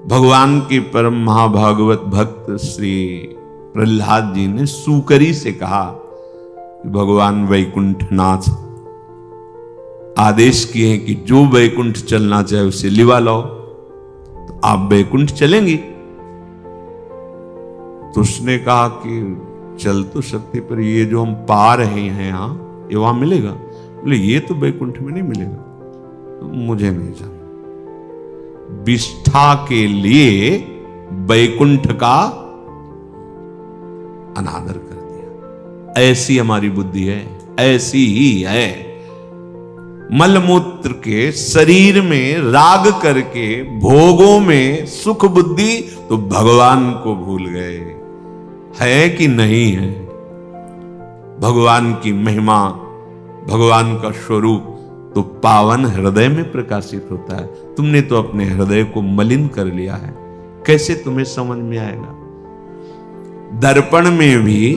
भगवान के परम महाभागवत भक्त श्री प्रहलाद जी ने सूकरी से कहा, भगवान वैकुंठनाथ आदेश किए हैं कि जो वैकुंठ चलना चाहे उसे लिवा लाओ, तो आप वैकुंठ चलेंगी? तो उसने कहा कि चल तो सकते, पर ये जो हम पा रहे हैं यहां, ये वहां मिलेगा? बोले ये तो वैकुंठ में नहीं मिलेगा, तो मुझे नहीं जाना। विष्ठा के लिए वैकुंठ का अनादर कर दिया। ऐसी हमारी बुद्धि है, ऐसी ही है। मलमूत्र के शरीर में राग करके भोगों में सुख बुद्धि, तो भगवान को भूल गए। है कि नहीं है? भगवान की महिमा, भगवान का स्वरूप तो पावन हृदय में प्रकाशित होता है। तुमने तो अपने हृदय को मलिन कर लिया है, कैसे तुम्हें समझ में आएगा? दर्पण में भी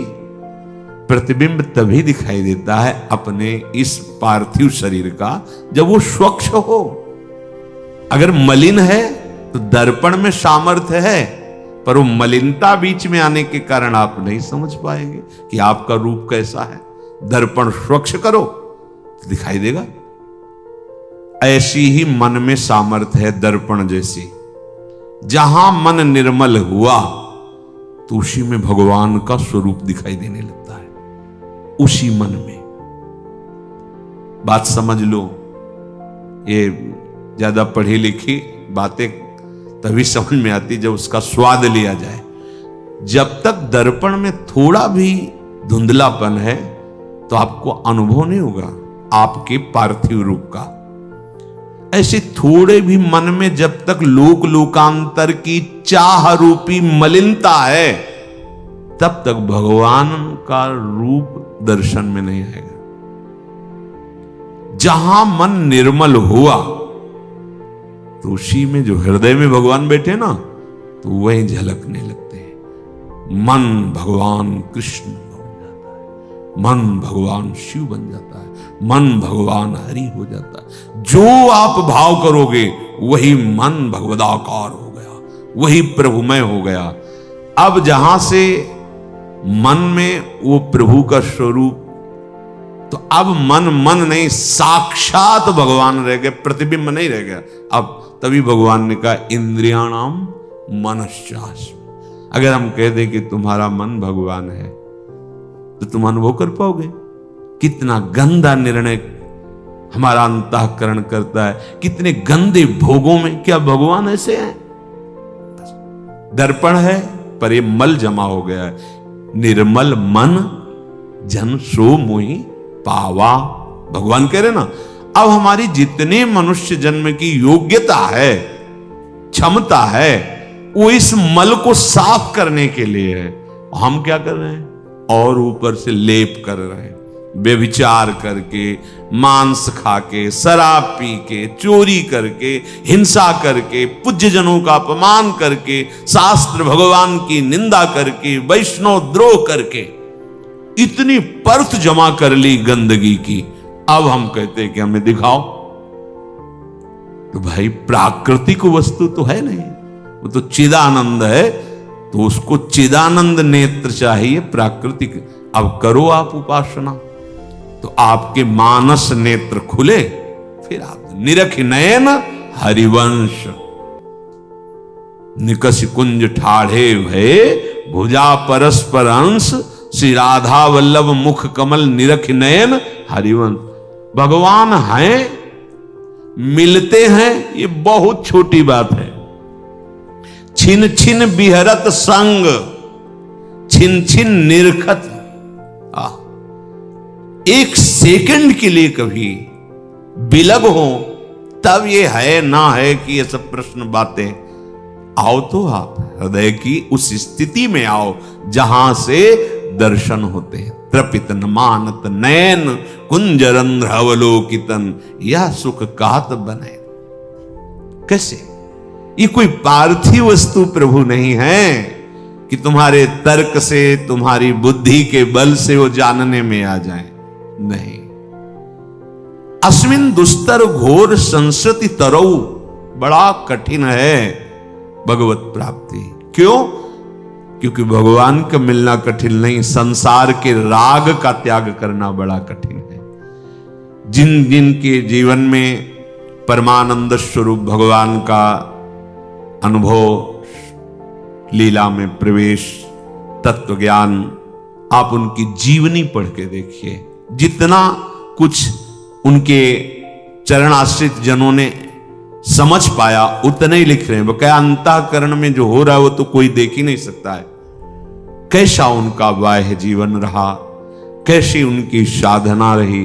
प्रतिबिंब तभी दिखाई देता है अपने इस पार्थिव शरीर का, जब वो स्वच्छ हो। अगर मलिन है तो दर्पण में सामर्थ्य है, पर वो मलिनता बीच में आने के कारण आप नहीं समझ पाएंगे कि आपका रूप कैसा है। दर्पण स्वच्छ करो तो दिखाई देगा। ऐसी ही मन में सामर्थ्य है दर्पण जैसी। जहां मन निर्मल हुआ तो उसी में भगवान का स्वरूप दिखाई देने लगता है, उसी मन में। बात समझ लो। ये ज्यादा पढ़ी लिखी बातें तभी समझ में आती जब उसका स्वाद लिया जाए। जब तक दर्पण में थोड़ा भी धुंधलापन है तो आपको अनुभव नहीं होगा आपके पार्थिव रूप का। ऐसे थोड़े भी मन में जब तक लोक लोकांतर की चाह रूपी मलिनता है, तब तक भगवान का रूप दर्शन में नहीं आएगा। जहां मन निर्मल हुआ तो उसी में जो हृदय में भगवान बैठे ना, तो वही झलकने लगते हैं। मन भगवान कृष्ण बन जाता है, मन भगवान शिव बन जाता है, मन भगवान हरि हो जाता है। जो आप भाव करोगे वही मन भगवदाकार हो गया, वही प्रभुमय हो गया। अब जहां से मन में वो प्रभु का स्वरूप, तो अब मन नहीं, साक्षात भगवान रह गए, प्रतिबिंब नहीं रह गया। अब तभी भगवान ने कहा इंद्रियाणाम मनश्चास्मि। अगर हम कह दें कि तुम्हारा मन भगवान है तो तुम अनुभव कर पाओगे कितना गंदा निर्णय हमारा अंतःकरण करता है, कितने गंदे भोगों में। क्या भगवान ऐसे हैं? दर्पण है पर ये मल जमा हो गया है। निर्मल मन जन सो मोहि पावा, भगवान कह रहे ना। अब हमारी जितने मनुष्य जन्म की योग्यता है, क्षमता है, वो इस मल को साफ करने के लिए है। हम क्या कर रहे हैं? और ऊपर से लेप कर रहे हैं। व्यभिचार करके, मांस खा के, शराब पी के, चोरी करके, हिंसा करके, पूज्य जनों का अपमान करके, शास्त्र भगवान की निंदा करके, वैष्णव द्रोह करके इतनी परत जमा कर ली गंदगी की। अब हम कहते हैं कि हमें दिखाओ। तो भाई प्राकृतिक वस्तु तो है नहीं, वो तो चिदानंद है, तो उसको चिदानंद नेत्र चाहिए, प्राकृतिक। अब करो आप उपासना तो आपके मानस नेत्र खुले, फिर आप निरख नयन हरिवंश। निकस कुंज ठाढ़े भये भुजा परस्पर अंश, श्री राधा वल्लभ मुख कमल निरख नयन हरिवंश। भगवान हैं, मिलते हैं, ये बहुत छोटी बात है। छिन छिन बिहरत संग, छिन छिन निरखत। एक सेकंड के लिए कभी बिलग हो तब ये है ना है कि ये सब प्रश्न बातें। आओ तो आप हृदय की उस स्थिति में आओ जहां से दर्शन होते हैं। त्रपित न मानत नयन कुंजरंध्र अवलोकितन, यह सुख कात बने। कैसे? ये कोई पार्थिव वस्तु प्रभु नहीं है कि तुम्हारे तर्क से, तुम्हारी बुद्धि के बल से वो जानने में आ जाए। नहीं। अस्मिन दुस्तर घोर संसति तरौ, बड़ा कठिन है भगवत प्राप्ति। क्यों? क्योंकि भगवान का मिलना कठिन नहीं, संसार के राग का त्याग करना बड़ा कठिन है। जिन जिन के जीवन में परमानंद स्वरूप भगवान का अनुभव, लीला में प्रवेश, तत्व ज्ञान, आप उनकी जीवनी पढ़ के देखिए, जितना कुछ उनके चरणाश्रित जनों ने समझ पाया उतना ही लिख रहे हैं। बकाया अंतःकरण में जो हो रहा है वो तो कोई देख ही नहीं सकता है। कैसा उनका बाह्य जीवन रहा, कैसी उनकी साधना रही,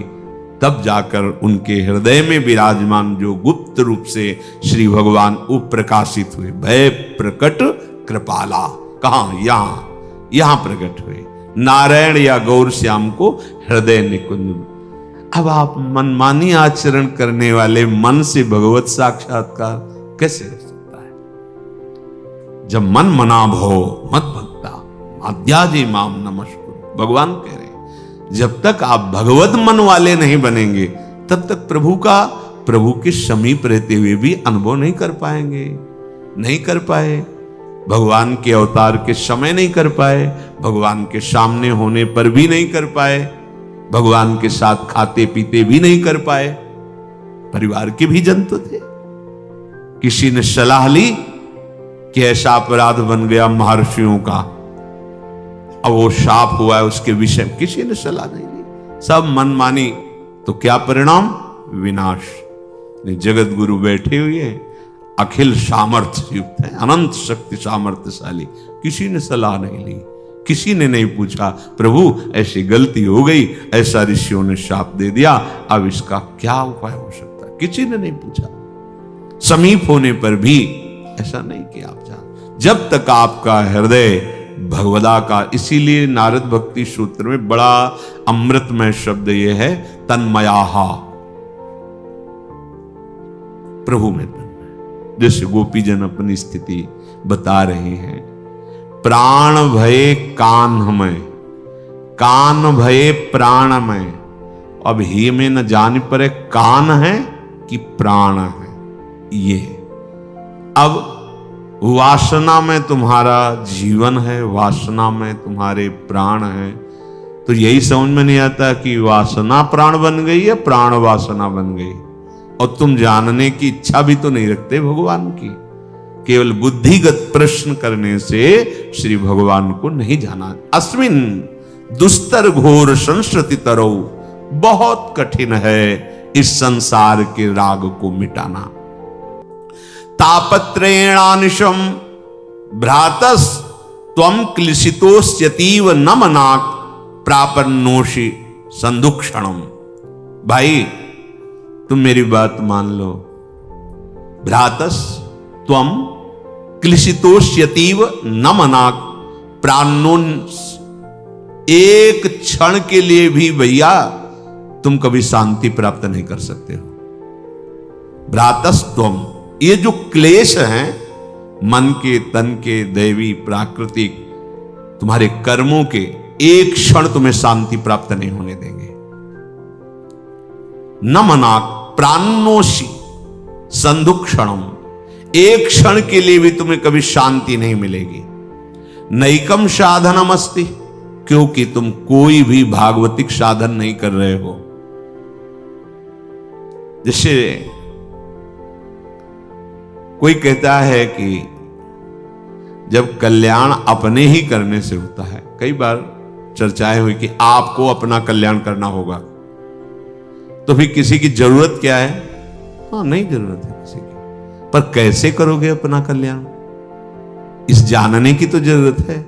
तब जाकर उनके हृदय में विराजमान जो गुप्त रूप से श्री भगवान प्रकाशित हुए। भय प्रकट कृपाला, कहां? यहां प्रकट हुए, नारायण या गौर श्याम को हृदय निकुंज। अब आप मनमानी आचरण करने वाले मन से भगवत साक्षात्कार कैसे हो सकता है? जब मन मना भो मत भक्ता माद्याजी माम नमस्कुरु, भगवान कह रहे हैं, जब तक आप भगवत मन वाले नहीं बनेंगे तब तक प्रभु के समीप रहते हुए भी अनुभव नहीं कर पाएंगे। नहीं कर पाए, भगवान के अवतार के समय नहीं कर पाए, भगवान के सामने होने पर भी नहीं कर पाए, भगवान के साथ खाते पीते भी नहीं कर पाए। परिवार के भी जन तो थे। किसी ने सलाह ली कि ऐसा अपराध बन गया महर्षियों का, अब वो शाप हुआ है उसके विषय में, किसी ने सलाह नहीं ली, सब मनमानी। तो क्या परिणाम? विनाश। जगत गुरु बैठे हुए हैं, अखिल सामर्थ्य युक्त है, अनंत शक्ति सामर्थ्यशाली, किसी ने सलाह नहीं ली, किसी ने नहीं पूछा प्रभु ऐसी गलती हो गई, ऐसा ऋषियों ने शाप दे दिया, अब इसका क्या उपाय हो सकता है, किसी ने नहीं पूछा। समीप होने पर भी ऐसा नहीं कि आप जान, जब तक आपका हृदय भगवदा का, इसीलिए नारद भक्ति सूत्र में बड़ा अमृतमय शब्द यह है, तन्मयाहा, प्रभु में तन्मय। जैसे गोपीजन अपनी स्थिति बता रहे हैं, प्राण भये कान्हमय, कान भये प्राणमय। अब ही में न जान पड़े कान है कि प्राण है। ये अब वासना में तुम्हारा जीवन है, वासना में तुम्हारे प्राण है, तो यही समझ में नहीं आता कि वासना प्राण बन गई है, प्राण वासना बन गई, और तुम जानने की इच्छा भी तो नहीं रखते भगवान की। केवल बुद्धिगत प्रश्न करने से श्री भगवान को नहीं जाना। अस्मिन दुस्तर घोर संस्कृति तरो, बहुत कठिन है इस संसार के राग को मिटाना। तापत्रेणानिशम भ्रातस त्वम क्लिशितोस्यतीव न मनाक प्रापन्नोषि संदुक्षणम। भाई तुम मेरी बात मान लो। भ्रातस त्वम क्लिशितोष्यतीव न मनाक प्राणोन, एक क्षण के लिए भी भैया तुम कभी शांति प्राप्त नहीं कर सकते हो। भ्रातस्त्वम, ये जो क्लेश हैं मन के, तन के, दैवी, प्राकृतिक, तुम्हारे कर्मों के, एक क्षण तुम्हें शांति प्राप्त नहीं होने देंगे। न मनाक प्राणोषि संदुक्षणम, एक क्षण के लिए भी तुम्हें कभी शांति नहीं मिलेगी। नैकम साधनम अस्ति, क्योंकि तुम कोई भी भागवतिक साधन नहीं कर रहे हो। जैसे कोई कहता है कि जब कल्याण अपने ही करने से होता है, कई बार चर्चाएं हुई कि आपको अपना कल्याण करना होगा, तो फिर किसी की जरूरत क्या है? हाँ, नहीं जरूरत है किसी की, पर कैसे करोगे अपना कल्याण, इस जानने की तो जरूरत है।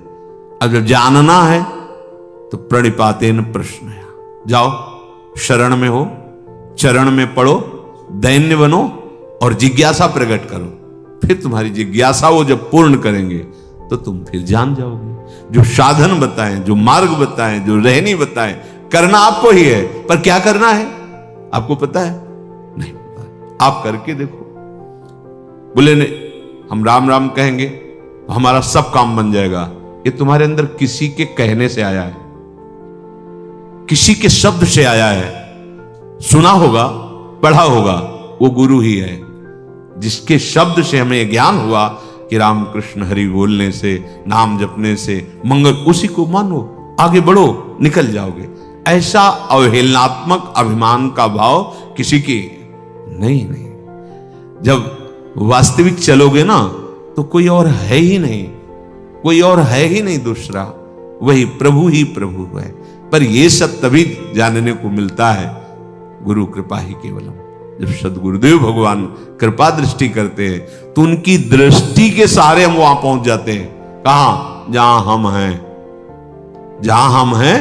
अब जब जानना है तो प्रणिपातेन प्रश्न है, जाओ शरण में हो, चरण में पड़ो, दैन्य बनो और जिज्ञासा प्रकट करो। फिर तुम्हारी जिज्ञासा वो जब पूर्ण करेंगे तो तुम फिर जान जाओगे। जो साधन बताएं, जो मार्ग बताएं, जो रहनी बताएं, करना आपको ही है, पर क्या करना है आपको पता है? नहीं पता है। आप करके देखो। बोले नहीं हम राम राम कहेंगे तो हमारा सब काम बन जाएगा, ये तुम्हारे अंदर किसी के कहने से आया है, किसी के शब्द से आया है, सुना होगा, पढ़ा होगा, वो गुरु ही है जिसके शब्द से हमें ज्ञान हुआ कि राम कृष्ण हरि बोलने से, नाम जपने से मंगल, उसी को मानो, आगे बढ़ो, निकल जाओगे। ऐसा अवहेलनात्मक अभिमान का भाव किसी की नहीं। जब वास्तविक चलोगे ना तो कोई और है ही नहीं, कोई और है ही नहीं दूसरा, वही प्रभु ही प्रभु है। पर ये सब तभी जानने को मिलता है गुरु कृपा ही केवलम। जब सदगुरुदेव भगवान कृपा दृष्टि करते हैं तो उनकी दृष्टि के सहारे हम वहां पहुंच जाते हैं। कहां? जहां हम हैं, जहां हम हैं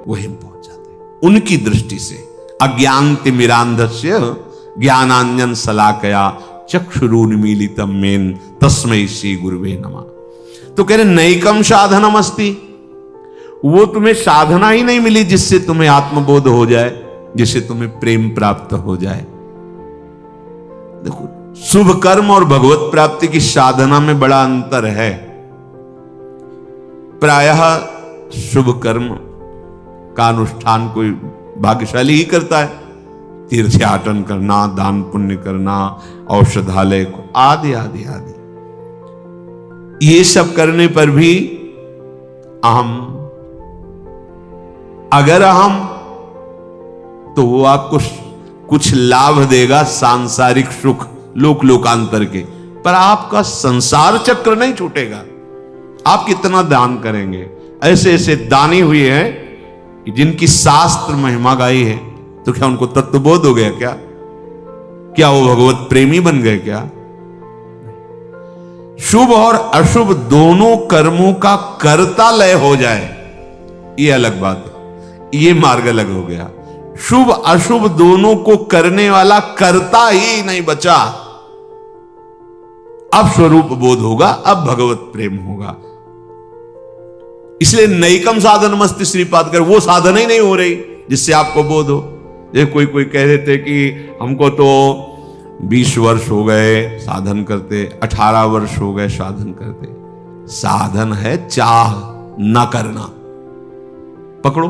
वही हम पहुंच जाते हैं उनकी दृष्टि से। अज्ञान तिमिरांधस्य ज्ञानांजन शलाकया चक्षुरुन्मीलितम मेन तस्मै श्री गुरुवे नमः। तो कह रहे नैकम साधनम अस्ति, वो तुम्हें साधना ही नहीं मिली जिससे तुम्हें आत्मबोध हो जाए, जिससे तुम्हें प्रेम प्राप्त हो जाए। देखो, शुभ कर्म और भगवत प्राप्ति की साधना में बड़ा अंतर है। प्रायः शुभ कर्म का अनुष्ठान कोई भाग्यशाली ही करता है, तीर्थयाटन करना, दान पुण्य करना, औषधालय को आदि आदि आदि। ये सब करने पर भी अहम, अगर अहम तो वो आपको कुछ लाभ देगा, सांसारिक सुख, लोक लोकांतर के, पर आपका संसार चक्र नहीं छूटेगा। आप कितना दान करेंगे? ऐसे ऐसे दानी हुए हैं जिनकी शास्त्र महिमा गाई है, तो क्या उनको तत्वबोध हो गया? क्या वो भगवत प्रेमी बन गए? क्या शुभ और अशुभ दोनों कर्मों का कर्ता लय हो जाए, ये अलग बात है, ये मार्ग अलग हो गया। शुभ अशुभ दोनों को करने वाला कर्ता ही नहीं बचा। अब स्वरूप बोध होगा, अब भगवत प्रेम होगा। इसलिए नैकम साधन मस्त श्रीपाद कर, वो साधना ही नहीं हो रही जिससे आपको बोध हो। ये कोई कह रहे थे कि हमको तो 20 वर्ष हो गए साधन करते, 18 वर्ष हो गए साधन करते। साधन है चाह न करना। पकड़ो,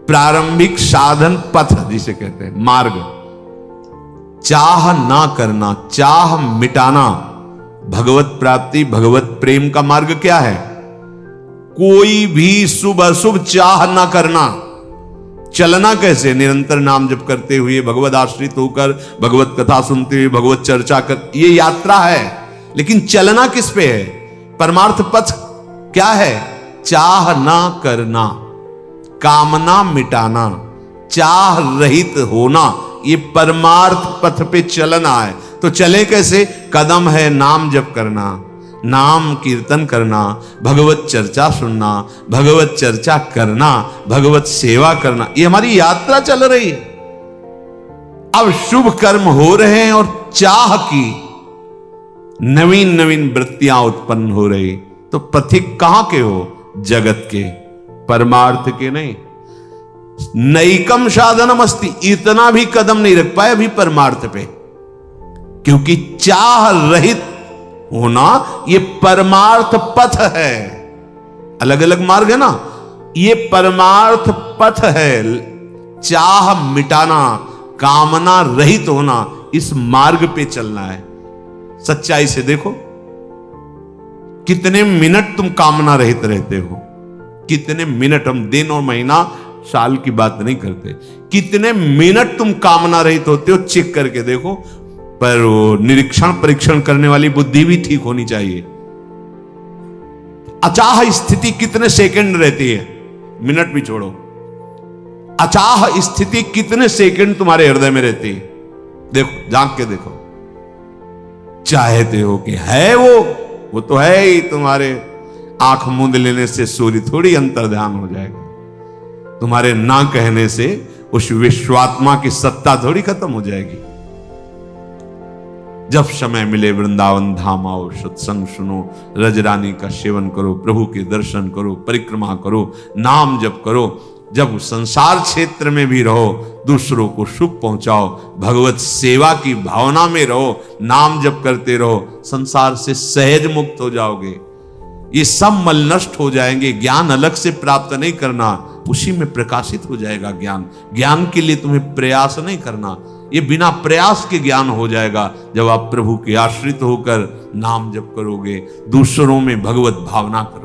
प्रारंभिक साधन पथ जिसे कहते हैं, मार्ग। चाह ना करना, चाह मिटाना। भगवत प्राप्ति, भगवत प्रेम का मार्ग क्या है? कोई भी शुभ अशुभ चाह ना करना। चलना कैसे? निरंतर नाम जप करते हुए, भगवत आश्रित होकर, भगवत कथा सुनते हुए, भगवत चर्चा कर, ये यात्रा है। लेकिन चलना किस पे है? परमार्थ पथ क्या है? चाह ना करना, कामना मिटाना, चाह रहित होना, ये परमार्थ पथ पे चलना है। तो चले कैसे? कदम है नाम जप करना, नाम कीर्तन करना, भगवत चर्चा सुनना, भगवत चर्चा करना, भगवत सेवा करना, ये हमारी यात्रा चल रही है। अब शुभ कर्म हो रहे हैं और चाह की नवीन नवीन वृत्तियां उत्पन्न हो रही, तो पथिक कहां के हो? जगत के, परमार्थ के नहीं। नैकम साधनम अस्ति, इतना भी कदम नहीं रख पाए अभी परमार्थ पे, क्योंकि चाह रहित होना ये परमार्थ पथ है। अलग अलग मार्ग है ना, ये परमार्थ पथ है। चाह मिटाना, कामना रहित होना, इस मार्ग पे चलना है। सच्चाई से देखो, कितने मिनट तुम कामना रहित रहते हो? कितने मिनट? हम दिन और महीना साल की बात नहीं करते, कितने मिनट तुम कामना रहित होते हो? चेक करके देखो। पर निरीक्षण परीक्षण करने वाली बुद्धि भी ठीक होनी चाहिए। अचाह स्थिति कितने सेकंड रहती है? मिनट भी छोड़ो, अचाह स्थिति कितने सेकंड तुम्हारे हृदय में रहती है? देखो, झांक के देखो। चाहते हो कि है वो तो है ही। तुम्हारे आंख मूंद लेने से सूर्य थोड़ी अंतर्ध्यान हो जाएगा। तुम्हारे ना कहने से उस विश्वात्मा की सत्ता थोड़ी खत्म हो जाएगी। जब समय मिले वृंदावन धाम आओ, सत्संग सुनो, रजरानी का सेवन करो, प्रभु के दर्शन करो, परिक्रमा करो, नाम जप करो। जब संसार क्षेत्र में भी रहो, दूसरों को सुख पहुंचाओ, भगवत सेवा की भावना में रहो, नाम जप करते रहो, संसार से सहज मुक्त हो जाओगे। ये सब मल नष्ट हो जाएंगे। ज्ञान अलग से प्राप्त नहीं करना, उसी में प्रकाशित हो जाएगा ज्ञान। ज्ञान के लिए तुम्हें प्रयास नहीं करना, ये बिना प्रयास के ज्ञान हो जाएगा जब आप प्रभु के आश्रित होकर नाम जप करोगे, दूसरों में भगवत भावना करोगे।